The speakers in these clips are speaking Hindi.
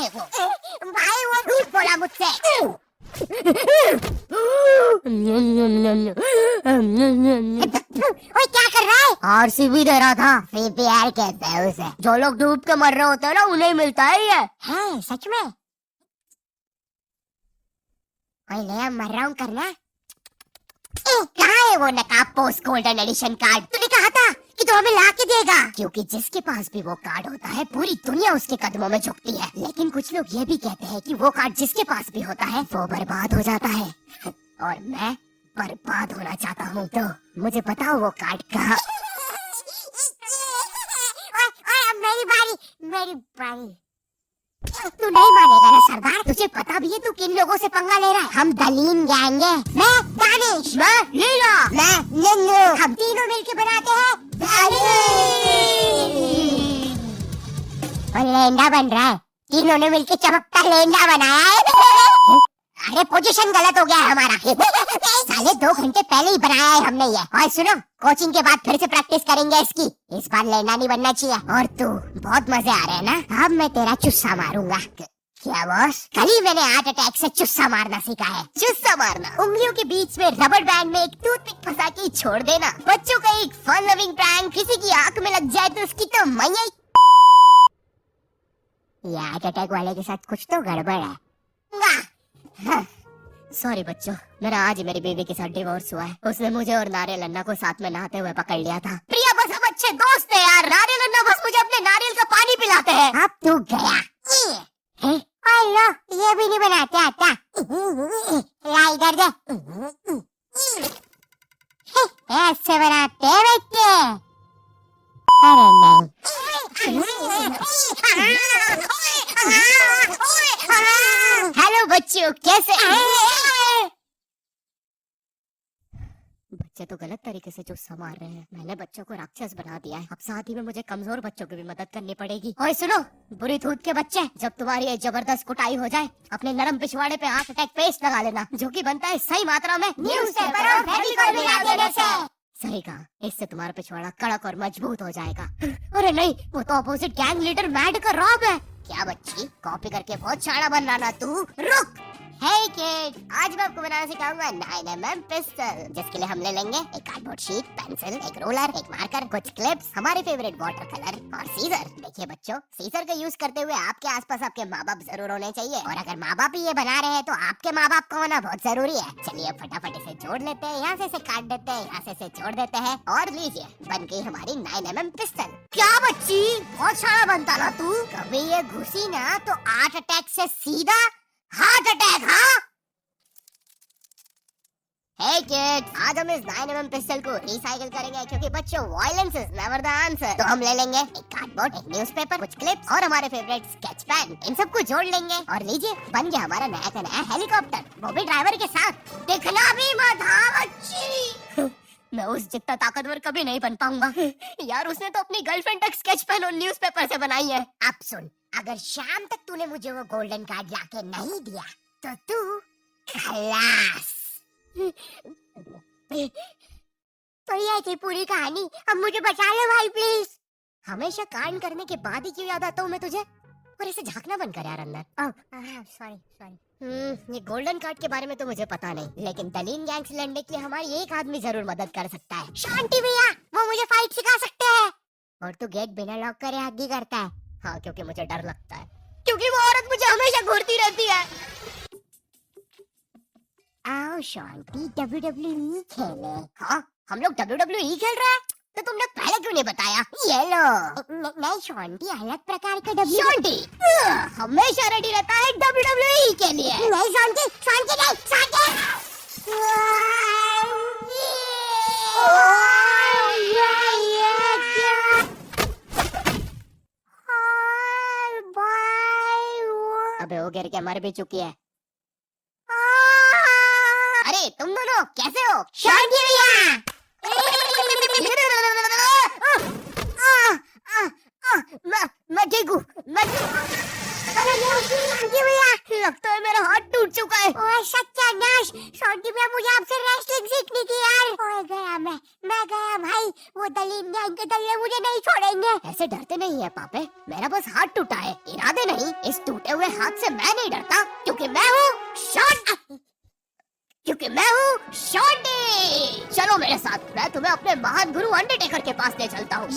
है वो? भाई वो झूठ बोला मुझसे। ओए क्या कर रहा है? आरसीबी दे रहा था। सीपीआर कहते हैं उसे। जो लोग डूब के मर रहे होते हैं ना, उन्हें मिलता है ये। है सच में? ओए ले मर रहा हूँ करना। कहाँ है वो नकाब पोस्ट गोल्डन एडिशन कार्ड? तूने कहा था कि तू हमें ला के देगा। क्योंकि जिसके पास भी वो कार्ड होता है पूरी दुनिया उसके कदमों में झुकती है। लेकिन कुछ लोग ये भी कहते हैं कि वो कार्ड जिसके पास भी होता है वो बर्बाद हो जाता है। और मैं बर्बाद होना चाहता हूँ, तो मुझे बताओ वो कार्ड कहाँ। मेरी बारी, मेरी बारी। तू नहीं मानेगा ना सरदार। तुझे पता भी है तू किन लोगों से पंगा ले रहा है? हम दलीन गैंग है। मैं दानिश, मैं लीला, मैं नन्नू। हम तीनों मिलके बनाते हैं और लेंडा बन रहा है। तीनों ने मिलके चमकता लेंडा बनाया है। अरे पोजीशन गलत हो गया है हमारा। साले 2 घंटे पहले ही बनाया है हमने ये। और सुनो, कोचिंग के बाद फिर से प्रैक्टिस करेंगे इसकी। इस बार लेना नहीं बनना चाहिए। और तू बहुत मजे आ रहे हैं ना? अब मैं तेरा चुस्सा मारूंगा। क्या बॉस? कल ही मैंने हार्ट अटैक से चुस्सा मारना सीखा है। चुस्सा मारना उंगलियों के बीच में रबर बैंड में एक टूथपिक फंसा के छोड़ देना। बच्चों का एक फन लविंग प्रैंक। किसी की आंख में लग जाए तो उसकी तो मैया। ये हार्ट अटैक वाले के साथ कुछ तो गड़बड़ है। सॉरी बच्चों, मेरा आज मेरी बेबी के साथ डिवोर्स हुआ है। उसने मुझे और नारियल अन्ना को साथ में नहाते हुए पकड़ लिया था। प्रिया बस हम अच्छे दोस्त हैं यार। नारियल अन्ना बस मुझे अपने नारियल का पानी पिलाते हैं। अब तू गया। लो, ये भी नहीं बनाते आता। ला इधर दे। ऐसे बनाते हैं बच्चे। अरे नहीं। हेलो बच्चों, कैसे? बच्चे तो गलत तरीके से चुस्सा मार रहे हैं। मैंने बच्चों को राक्षस बना दिया है। अब साथ ही में मुझे कमजोर बच्चों की भी मदद करनी पड़ेगी। और सुनो बुरी थूत के बच्चे, जब तुम्हारी ये जबरदस्त कुटाई हो जाए, अपने नरम पिछवाड़े पे हार्ट अटैक पेस्ट लगा लेना, जो कि बनता है सही मात्रा में न्यूज़पेपर और फेविकोल मिला देने से। सही कहा, इससे तुम्हारा पिछवाड़ा कड़क और मजबूत हो जाएगा। अरे नहीं, वो तो अपोजिट गैंग लीडर मैड का रॉब है। क्या बच्ची, कॉपी करके बहुत शाना बन रहा ना तू? रुक। हे किड, आज मैं आपको बनाना सिखाऊंगा 9mm पिस्टल, जिसके लिए हम ले लेंगे एक कार्डबोर्ड शीट, पेंसिल, एक रोलर, एक मार्कर, कुछ क्लिप्स, हमारे फेवरेट वाटर कलर और सीजर। देखिए बच्चों, सीजर का यूज करते हुए आपके आसपास आपके माँ बाप जरूर होने चाहिए। और अगर माँ बाप ही ये बना रहे हैं तो आपके माँ बाप का होना बहुत जरूरी है। चलिए अब फटाफट इसे जोड़ लेते हैं। यहाँ से इसे काट देते हैं, यहाँ से इसे जोड़ देते हैं और लीजिए, बन गई हमारी 9mm पिस्टल। क्या बच्ची, बहुत शाना बनता ना तू। कभी ये घुसी ना तो हार्ट अटैक से सीधा हार्ट अटैक। हाँ हे किड्स, आज हम इस 9mm पिस्टल को रिसाइकिल करेंगे, क्योंकि बच्चों violence is never the answer. तो हम ले लेंगे एक कार्डबोर्ड, एक न्यूज़पेपर, कुछ क्लिप्स और हमारे फेवरेट स्केच पेन। इन सबको जोड़ लेंगे और लीजिए, बन गया हमारा नया का नया हेलीकॉप्टर, वो भी ड्राइवर के साथ। दिखना भी मत। हाँ बच्ची। मैं उस जितना ताकतवर कभी नहीं बन पाऊंगा। यार उसने तो अपनी गर्लफ्रेंड तक स्केच पेन और न्यूज़पेपर से बनाई है। अब सुन, अगर शाम तक तूने मुझे वो गोल्डन कार्ड लाके नहीं दिया तो तू खलास। तो ये थी पूरी कहानी। अब मुझे बचा ले भाई प्लीज। हमेशा कांड करने के बाद ही क्यों याद आता हूँ मैं तुझे? और इसे झांकना बंद कर यार अंदर। Sorry sorry. ये गोल्डन कार्ड के बारे में तो मुझे पता नहीं, लेकिन दलीन गैंग से लड़ने के लिए हमारी एक आदमी जरूर मदद कर सकता है। शांति भैया, वो मुझे फाइट सिखा सकते हैं। और तू गेट बिना लॉक करे हग्गी करता है? हाँ, क्योंकि मुझे डर लगता है, क्योंकि वो औरत मुझे हमेशा घूरती रहती है। आओ शांति, WWE खेले। हाँ, हम लोग WWE खेल रहे हैं? तो तुमने पहले क्यों नहीं बताया? ये लो। नहीं शांति, अलग प्रकार का WWE। शांति हमेशा रेडी रहता है WWE के लिए। नहीं शांति, शांति नहीं, शांति। अबे वो गिर के मर भी चुकी है। अरे तुम दोनों कैसे हो? शांति भैया। मैं ठीक हूँ। लगता है मेरा हाथ टूट चुका है। ओए सत्यानाश, शांति भैया मुझे आपसे रेसलिंग सीखनी थी यार। ओए गया मैं गया भाई। वो दलील गैंग के दल्ले मुझे नहीं छोड़ेंगे। जाएंगे। ऐसे डरते नहीं है पापे, मेरा बस हाथ टूटा है, इरादे नहीं। इस टूटे हुए हाथ से मैं नहीं डरता, क्योंकि मैं हूँ शॉन्टी। चलो मेरे साथ, मैं तुम्हें अपने महान गुरु अंडरटेकर के पास ले चलता हूँ।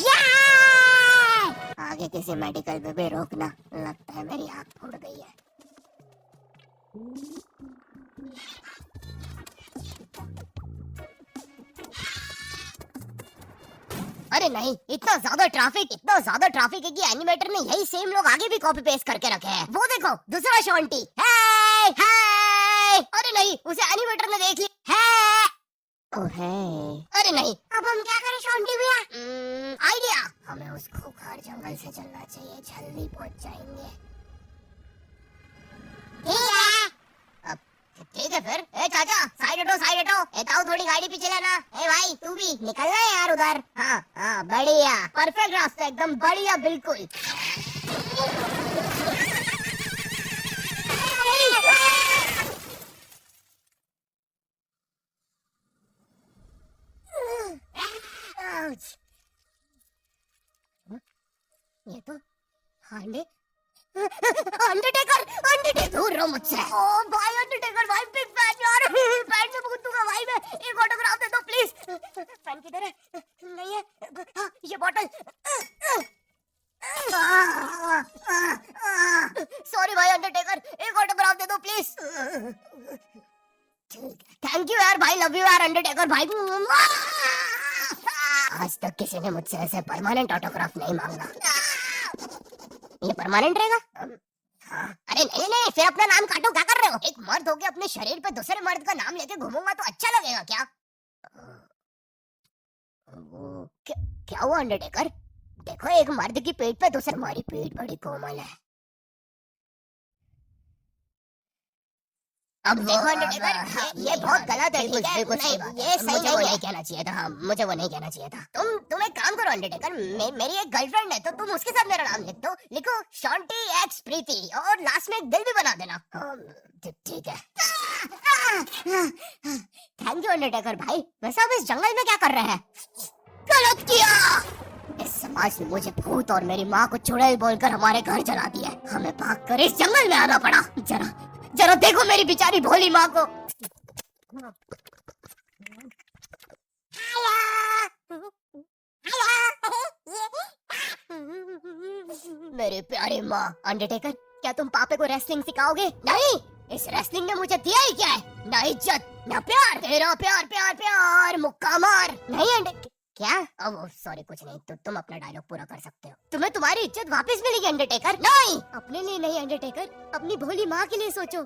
आगे किसी मेडिकल में भी रोकना, लगता है मेरी आँख फूट गई है। अरे नहीं, इतना ज्यादा ट्रैफिक है कि एनिमेटर ने यही सेम लोग आगे भी कॉपी पेस्ट करके रखे हैं। वो देखो, दूसरा शॉन्टी। हे हे, अरे नहीं, उसे एनिमेटर ने देख लिया। अरे नहीं, अब हम क्या करें शॉन्टी भैया? आइडिया, हमें उस खूंखार जंगल से चलना चाहिए, जल्दी पहुंच जाएंगे। ठीक है फिर। ए चाचा, साइड हटो। ए ताऊ, थोड़ी गाड़ी पीछे लेना। ए भाई, तू भी निकलना है यार उधर। हाँ, बढ़िया, परफेक्ट रास्ता, एकदम बढ़िया, बिल्कुल। ये तो अंडरटेकर, दूर रहो मुझसे। ओ भाई अंडरटेकर भाई, बिग फैन यार। पैंट से भूतूंगा भाई मैं, एक ऑटोग्राफ दे दो प्लीज। पैन किधर है? नहीं है। हाँ, ये बॉटल। सॉरी भाई अंडरटेकर, एक ऑटोग्राफ दे दो प्लीज। थैंक यू यार भाई, लव यू यार अंडरटेकर भाई। आज तक किसी ने मुझसे ऐसे परमानेंट ऑटोग्राफ नहीं मांगा। ये परमानेंट रहेगा? हाँ। अरे नहीं, फिर अपना नाम काटो, क्या कर रहे हो? एक मर्द होके अपने शरीर पे दूसरे मर्द का नाम लेके घूमूंगा तो अच्छा लगेगा क्या? क्या हुआ अंडरटेकर? देखो, एक मर्द की पीठ पे दूसरे, हमारी पीठ बड़ी कोमल है। अब देखो अंडरटेकर, ये बहुत गलत है। बिल्कुल सही बात है, ये सही नहीं कहना चाहिए था। हाँ, मुझे वो नहीं कहना चाहिए था। तुम एक काम करो अंडरटेकर, मेरी एक गर्लफ्रेंड है, तो तुम उसके साथ मेरा नाम लिख दो। लिखो शॉन्टी एक्स प्रीति, और लास्ट में एक दिल भी बना देना। ठीक है। थैंक यू अंडरटेकर भाई। वैसे आप इस जंगल में क्या कर रहे हैं? गलत किया। इस समाज ने मुझे भूत और मेरी माँ को चुड़ैल बोलकर हमारे घर जला दिया। हमें भागकर इस जंगल में आना पड़ा। जरा देखो मेरी बेचारी भोली माँ को। मेरी प्यारी माँ। अंडरटेकर, क्या तुम पापे को रेसलिंग सिखाओगे? नहीं, इस रेसलिंग ने मुझे दिया ही क्या है? ना इज्जत, ना प्यार। तेरा प्यार मुक्का मार। नहीं क्या? अब सॉरी, कुछ नहीं। तो तुम अपना डायलॉग पूरा कर सकते हो। तुम्हें तुम्हारी इज्जत वापस मिलेगी अंडरटेकर। नहीं, अपने लिए नहीं अंडरटेकर, अपनी भोली माँ के लिए सोचो।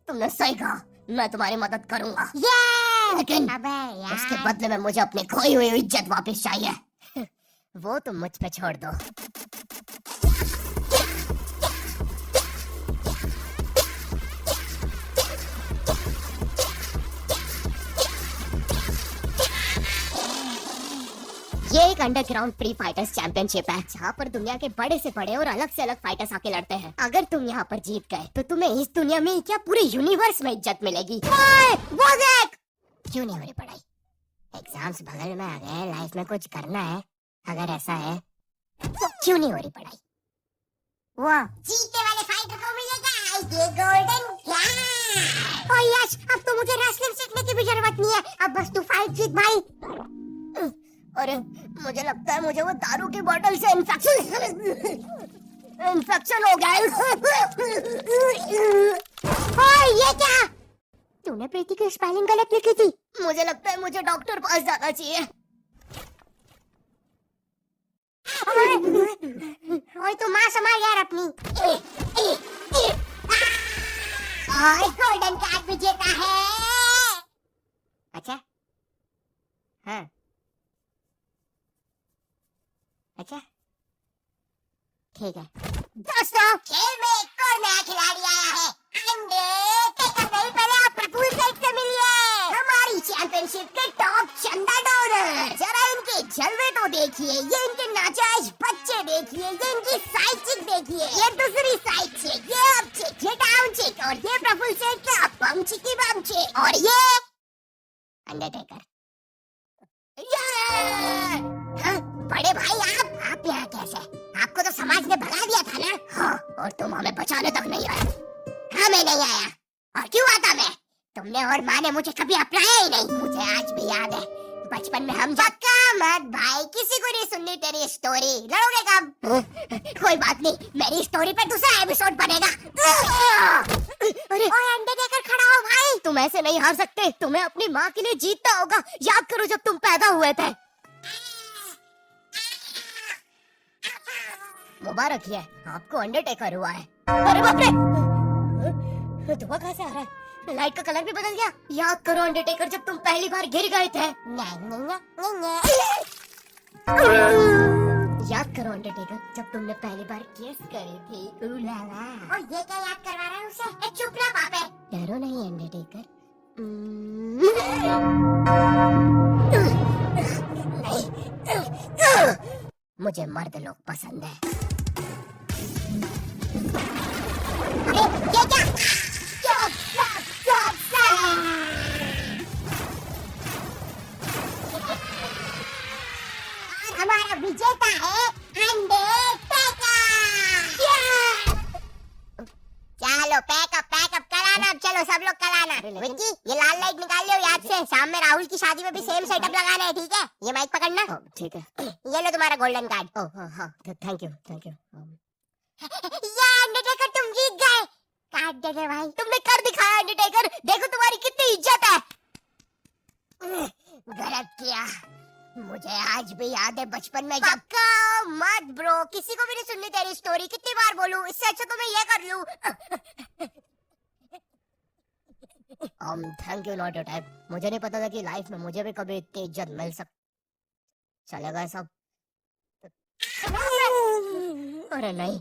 तुमने सही कहा, मैं तुम्हारी मदद करूंगा। लेकिन उसके बदले में मुझे अपनी खोई हुई इज्जत वापस चाहिए। वो तुम मुझ पे छोड़ दो। ये एक अंडरग्राउंड प्री फाइटर्स चैंपियनशिप है, जहाँ पर दुनिया के बड़े से बड़े और अलग से अलग फाइटर्स आके लड़ते हैं। अगर तुम यहाँ पर जीत गए तो तुम्हें इस दुनिया में क्या पूरे यूनिवर्स में इज्जत मिलेगी। वो देख! क्यों नहीं हो रही पढ़ाई? एग्जाम्स बगल में आ गए, लाइफ में कुछ करना है। अगर ऐसा है तो क्यों नहीं हो रही पढ़ाई? वाह, जीतने वाले फाइटर को मिलेगा ये गोल्डन क्लास। ओह यस, अब तो मुझे रेसलिंग सीखने की भी जरूरत नहीं है, अब बस तू फाइट जीत भाई। अरे मुझे लगता है मुझे वो दारू की बोतल से इन्फेक्शन हो गया। ओए ये क्या? तूने प्रीति की स्पेलिंग गलत लिखी थी। मुझे लगता है मुझे डॉक्टर पास जाना चाहिए। ओए तू माँ संभाल यार अपनी। गोल्डन कैट विजेता है। अच्छा हाँ, अच्छा ठीक है। दोस्तों, खेल में एक और नया खिलाड़ी आया है। अंडरटेकर नहीं, पहले आप प्रफुल सेठ से मिलिए, हमारी चैंपियनशिप के टॉप चंदा डोनर। जरा इनके जलवे तो देखिए, ये इनके नाजायज बच्चे देखिए, ये इनकी साइड चिक देखिए, ये दूसरी साइड चिक, ये अप चिक, ये डाउन चिक और ये प्रफुल सेठ का बम चिकी बम चिक और ये अंडरटेकर। हाँ, बड़े भाई आप यहाँ कैसे? आपको तो समाज ने भगा दिया था ना? हाँ, और तुम हमें बचाने तक नहीं आए। हाँ, मैं नहीं आया। और क्यों आता मैं? तुमने और माँ ने मुझे कभी अपनाया ही नहीं। मुझे आज भी याद है, बचपन में हम पक्का मत भाई, किसी को नहीं सुननी तेरी स्टोरी। लड़ोगे कब? कोई बात नहीं, मेरी स्टोरी पे दूसरा एपिसोड बनेगा। अरे ओए अंडरटेकर खड़ा हो भाई। तुम ऐसे नहीं हार सकते, तुम्हें अपनी माँ के लिए जीतना होगा। याद करो जब तुम पैदा हुए थे। मुबारक है, आपको अंडरटेकर हुआ है। अरे बाप रे, धुआं कहाँ से आ रहा है? लाइट का कलर भी बदल गया। याद करो अंडरटेकर, जब तुम पहली बार गिर गए थे। याद करो अंडरटेकर, जब तुमने पहली बार किस करी थी। उलाला। और ये क्या याद करवा रहा है उसे? चुप रह पापे। डरो नहीं अंडरटेकर। मुझे मर्द लोग पसंद है। अरे ये क्या? चुप, चुप, चुप, चुप। और हमारा विजेता है अंडरटेकर। चलो पैकअप कराना। अब चलो सब लोग कराना। विक्की, ये लाल लाइट निकाल लो याद से। शाम में राहुल की शादी में भी सेम सेटअप लगाना है, ठीक है? ये माइक पकड़ना। ठीक है। ये लो तुम्हारा गोल्डन कार्ड। ओह हाँ, थैंक यू। ये अंडरटेकर तुम जीत गए। कार्ड दे दे भाई। तुमने कर दिखाया अंडरटेकर, देखो तुम्हारी कितनी इज्जत है। गलत किया। मुझे आज भी याद है बचपन में जब का मत ब्रो, किसी को भी नहीं सुननी तेरी स्टोरी। कितनी बार बोलूं? इससे अच्छा तो मैं ये कर लूं। Thank you not your type. मुझे नहीं पता था कि लाइफ में मुझे भी कभी इतनी इज्जत मिल चलेगा सब। अरे नहीं,